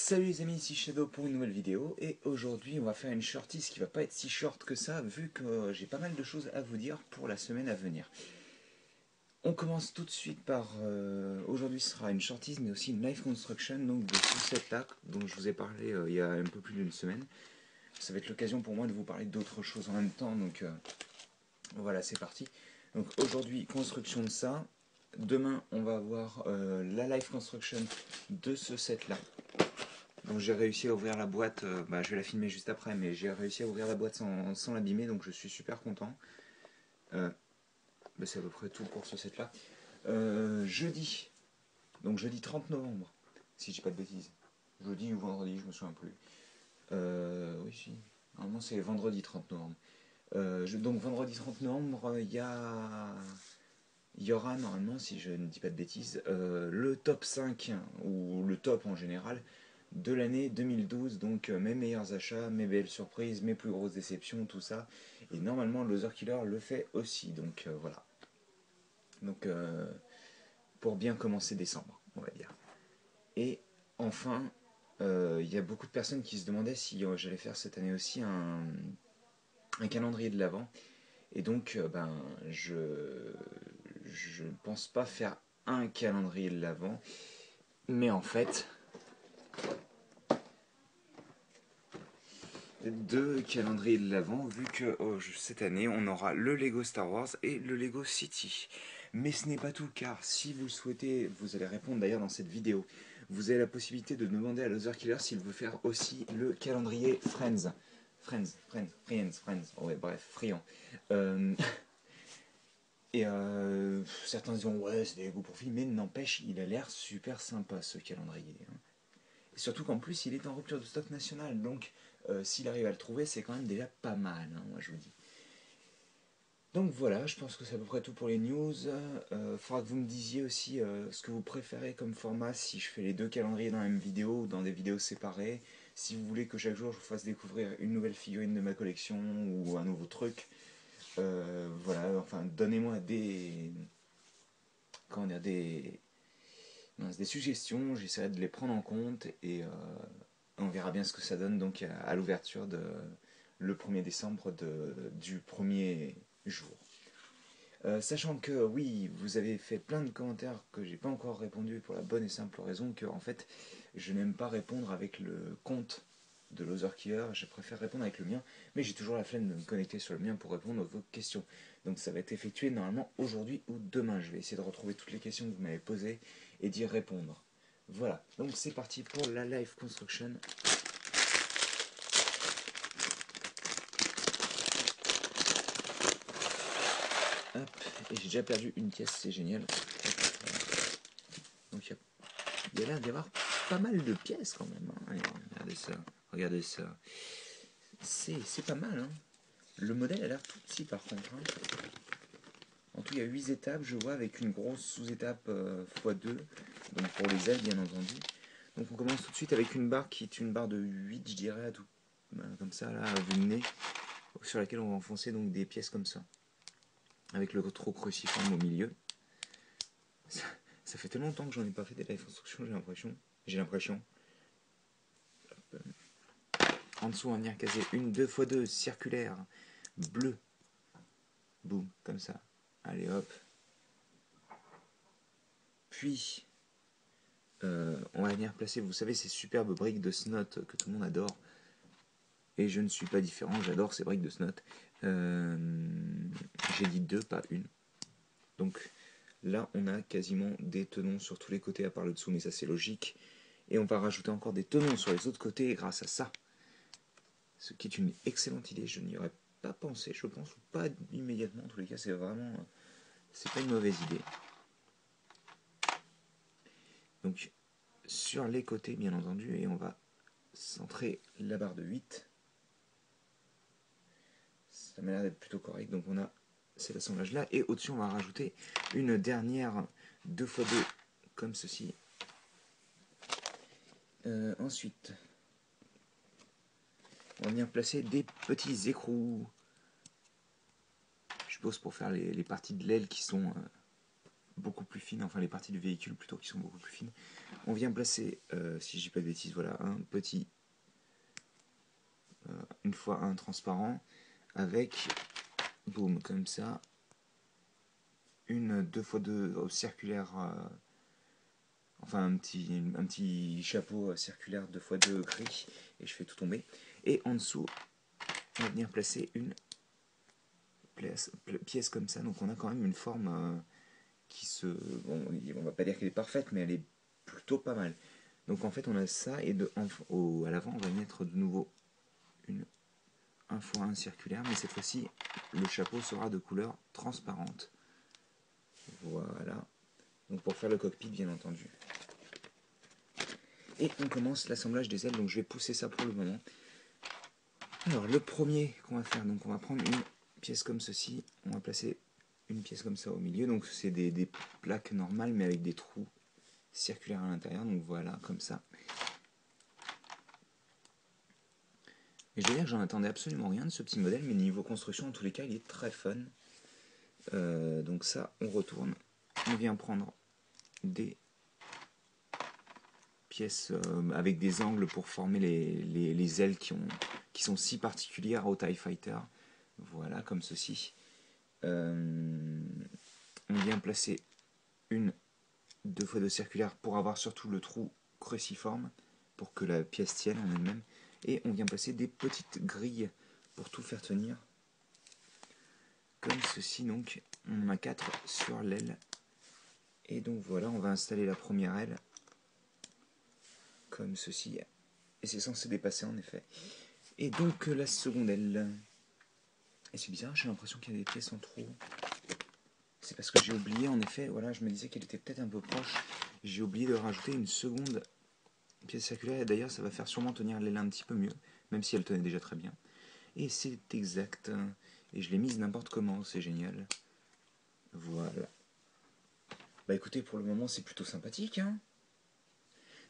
Salut les amis, ici Shadow pour une nouvelle vidéo et aujourd'hui on va faire une shorties qui va pas être si short que ça vu que j'ai pas mal de choses à vous dire pour la semaine à venir. On commence tout de suite par aujourd'hui ce sera une shorties mais aussi une live construction donc de ce set là dont je vous ai parlé il y a un peu plus d'une semaine. Ça va être l'occasion pour moi de vous parler d'autres choses en même temps donc voilà c'est parti. Donc aujourd'hui construction de ça. Demain on va avoir la live construction de ce set là. Donc j'ai réussi à ouvrir la boîte, je vais la filmer juste après, mais j'ai réussi à ouvrir la boîte sans l'abîmer, donc je suis super content. C'est à peu près tout pour ce set là. Jeudi, donc jeudi 30 novembre, si je dis pas de bêtises. Jeudi ou vendredi, je me souviens plus. Oui, si. Normalement c'est vendredi 30 novembre. Donc vendredi 30 novembre, il y aura normalement, si je ne dis pas de bêtises, le top 5, ou le top en général, de l'année 2012, donc mes meilleurs achats, mes belles surprises, mes plus grosses déceptions, tout ça. Et normalement, Loser Killer le fait aussi, donc voilà. Donc pour bien commencer décembre, on va dire. Et enfin, il y a beaucoup de personnes qui se demandaient si j'allais faire cette année aussi un calendrier de l'Avent. Et donc, je ne pense pas faire un calendrier de l'Avent, mais en fait, deux calendriers de l'Avent, vu que cette année, on aura le Lego Star Wars et le Lego City. Mais ce n'est pas tout, car si vous le souhaitez, vous allez répondre d'ailleurs dans cette vidéo. Vous avez la possibilité de demander à Loser Killer s'il veut faire aussi le calendrier Friends. Friends. Ouais, bref, friand. Euh, Et certains diront ouais c'est des goûts pour filles, mais n'empêche il a l'air super sympa ce calendrier. Hein. Et surtout qu'en plus il est en rupture de stock national, donc s'il arrive à le trouver c'est quand même déjà pas mal, hein, moi je vous dis. Donc voilà, je pense que c'est à peu près tout pour les news. Faudra que vous me disiez aussi ce que vous préférez comme format, si je fais les deux calendriers dans la même vidéo ou dans des vidéos séparées. Si vous voulez que chaque jour je vous fasse découvrir une nouvelle figurine de ma collection ou un nouveau truc. Voilà, enfin donnez-moi comment dire, des suggestions, j'essaierai de les prendre en compte et on verra bien ce que ça donne donc à l'ouverture de le 1er décembre du premier jour. Sachant que oui, vous avez fait plein de commentaires que j'ai pas encore répondu pour la bonne et simple raison que en fait je n'aime pas répondre avec le compte de Loser Killer, je préfère répondre avec le mien, mais j'ai toujours la flemme de me connecter sur le mien pour répondre à vos questions. Donc ça va être effectué normalement aujourd'hui ou demain. Je vais essayer de retrouver toutes les questions que vous m'avez posées et d'y répondre. Voilà, donc c'est parti pour la live construction. Hop, et j'ai déjà perdu une pièce, c'est génial. Donc il y a l'air d'y avoir pas mal de pièces quand même. Hein. Allez, regardez ça. C'est pas mal. Hein. Le modèle a l'air tout petit par contre. Hein. En tout, il y a 8 étapes, je vois, avec une grosse sous-étape x2, donc pour les ailes bien entendu. Donc on commence tout de suite avec une barre qui est une barre de 8, je dirais, à tout, comme ça, là, à vue de nez, sur laquelle on va enfoncer donc des pièces comme ça, avec le trop cruciforme au milieu. Ça fait tellement longtemps que j'en ai pas fait des live construction, j'ai l'impression. En dessous, on va venir caser une 2x2 circulaire, bleue. Boum, comme ça. Allez hop. Puis, on va venir placer, vous savez, ces superbes briques de snot que tout le monde adore. Et je ne suis pas différent, j'adore ces briques de snot. J'ai dit 2, pas une. Donc là, on a quasiment des tenons sur tous les côtés à part le dessous, mais ça c'est logique. Et on va rajouter encore des tenons sur les autres côtés grâce à ça. Ce qui est une excellente idée, je n'y aurais pas pensé, je pense, ou pas immédiatement. En tous les cas, c'est vraiment... c'est pas une mauvaise idée. Donc sur les côtés, bien entendu, et on va centrer la barre de 8. Ça m'a l'air d'être plutôt correct, donc on a cet assemblage là, et au-dessus on va rajouter une dernière 2x2 comme ceci. Ensuite, on va venir placer des petits écrous, je suppose pour faire les parties de l'aile qui sont beaucoup plus fines, enfin les parties du véhicule plutôt qui sont beaucoup plus fines. On vient placer, si je dis pas de bêtises, voilà, un petit, une fois un transparent, avec, boum, comme ça, une 2x2 circulaire, enfin un petit chapeau circulaire 2x2 gris, et je fais tout tomber. Et en dessous, on va venir placer une pièce comme ça, donc on a quand même une forme qui se... Bon, on va pas dire qu'elle est parfaite, mais elle est plutôt pas mal. Donc en fait on a ça, et à l'avant on va mettre de nouveau une 1x1 circulaire, mais cette fois-ci le chapeau sera de couleur transparente. Voilà, donc pour faire le cockpit bien entendu. Et on commence l'assemblage des ailes, donc je vais pousser ça pour le moment. Alors le premier qu'on va faire, donc on va prendre une pièce comme ceci, on va placer une pièce comme ça au milieu, donc c'est des plaques normales mais avec des trous circulaires à l'intérieur, donc voilà, comme ça. Et je dois dire que j'en attendais absolument rien de ce petit modèle, mais niveau construction, en tous les cas, il est très fun. Donc ça, on retourne. On vient prendre des pièces avec des angles pour former les ailes qui sont si particulières au TIE Fighter. Voilà, comme ceci. On vient placer une 2x2 circulaire pour avoir surtout le trou cruciforme, pour que la pièce tienne en elle-même. Et on vient placer des petites grilles pour tout faire tenir. Comme ceci, donc on en a 4 sur l'aile. Et donc voilà, on va installer la première aile. Comme ceci. Et c'est censé dépasser en effet. Et donc la seconde aile. Et c'est bizarre, j'ai l'impression qu'il y a des pièces en trop. C'est parce que j'ai oublié, en effet, voilà, je me disais qu'elle était peut-être un peu proche. J'ai oublié de rajouter une seconde pièce circulaire. Et d'ailleurs, ça va faire sûrement tenir l'aile un petit peu mieux, même si elle tenait déjà très bien. Et c'est exact. Et je l'ai mise n'importe comment, c'est génial. Voilà. Bah écoutez, pour le moment, c'est plutôt sympathique, hein.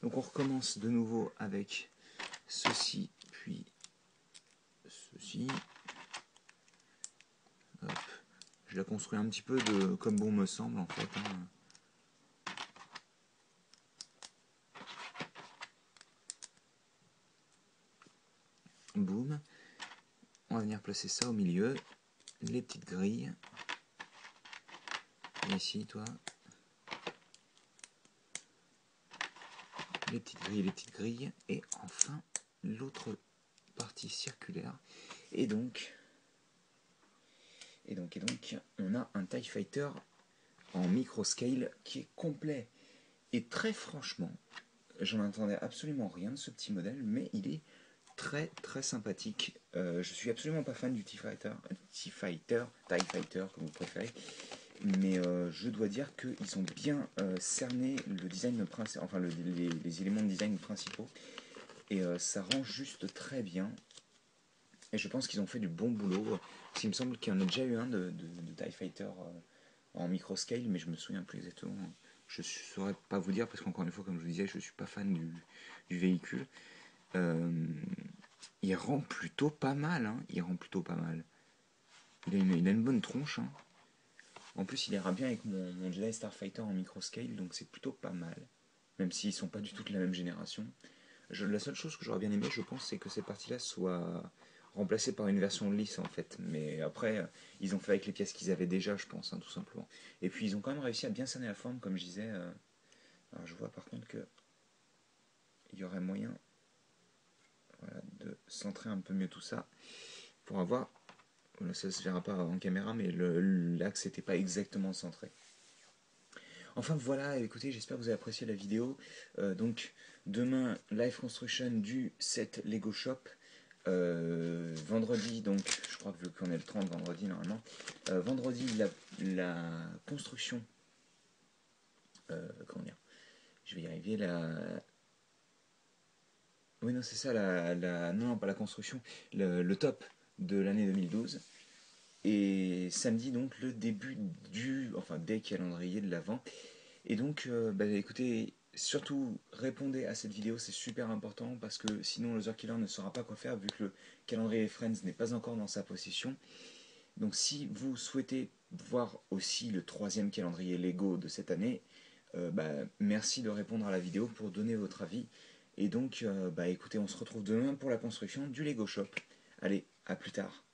Donc on recommence de nouveau avec ceci, puis ceci. Hop. Je la construis un petit peu comme bon me semble en fait, hein. Boum. On va venir placer ça au milieu. Les petites grilles. Et ici, toi. Les petites grilles. Et enfin, l'autre partie circulaire. Et donc, on a un TIE Fighter en micro-scale qui est complet. Et très franchement, j'en attendais absolument rien de ce petit modèle, mais il est très très sympathique. Je suis absolument pas fan du TIE Fighter, TIE Fighter, comme vous préférez, mais je dois dire qu'ils ont bien cerné le design principal, enfin les éléments de design principaux, et ça rend juste très bien. Et je pense qu'ils ont fait du bon boulot. Parce qu'il me semble qu'il y en a déjà eu un de TIE Fighter en micro-scale, mais je me souviens plus exactement. Je ne saurais pas vous dire, parce qu'encore une fois, comme je vous disais, je ne suis pas fan du véhicule. Il rend plutôt pas mal, hein. Il rend plutôt pas mal. Il a une bonne tronche, hein. En plus, il ira bien avec mon Jedi Starfighter en micro-scale, donc c'est plutôt pas mal. Même s'ils sont pas du tout de la même génération. La seule chose que j'aurais bien aimé, je pense, c'est que cette partie-là soit remplacée par une version lisse, en fait. Mais après, ils ont fait avec les pièces qu'ils avaient déjà, je pense, hein, tout simplement. Et puis, ils ont quand même réussi à bien cerner la forme, comme je disais. Alors, je vois par contre que il y aurait moyen, voilà, de centrer un peu mieux tout ça pour avoir... Voilà, ça se verra pas en caméra, mais l'axe n'était pas exactement centré. Enfin voilà, écoutez, j'espère que vous avez apprécié la vidéo. Donc demain, live construction du set Lego Shop. Vendredi, donc je crois que vu qu'on est le 30 vendredi normalement, vendredi la construction, comment dire, je vais y arriver, oui non c'est ça, non pas la construction, le top de l'année 2012. Et samedi donc le début des calendriers de l'avant. Et donc, bah, écoutez, surtout répondez à cette vidéo, c'est super important parce que sinon le Killer ne saura pas quoi faire vu que le calendrier Friends n'est pas encore dans sa possession. Donc si vous souhaitez voir aussi le troisième calendrier Lego de cette année, merci de répondre à la vidéo pour donner votre avis. Et donc, écoutez, on se retrouve demain pour la construction du Lego Shop. Allez, à plus tard.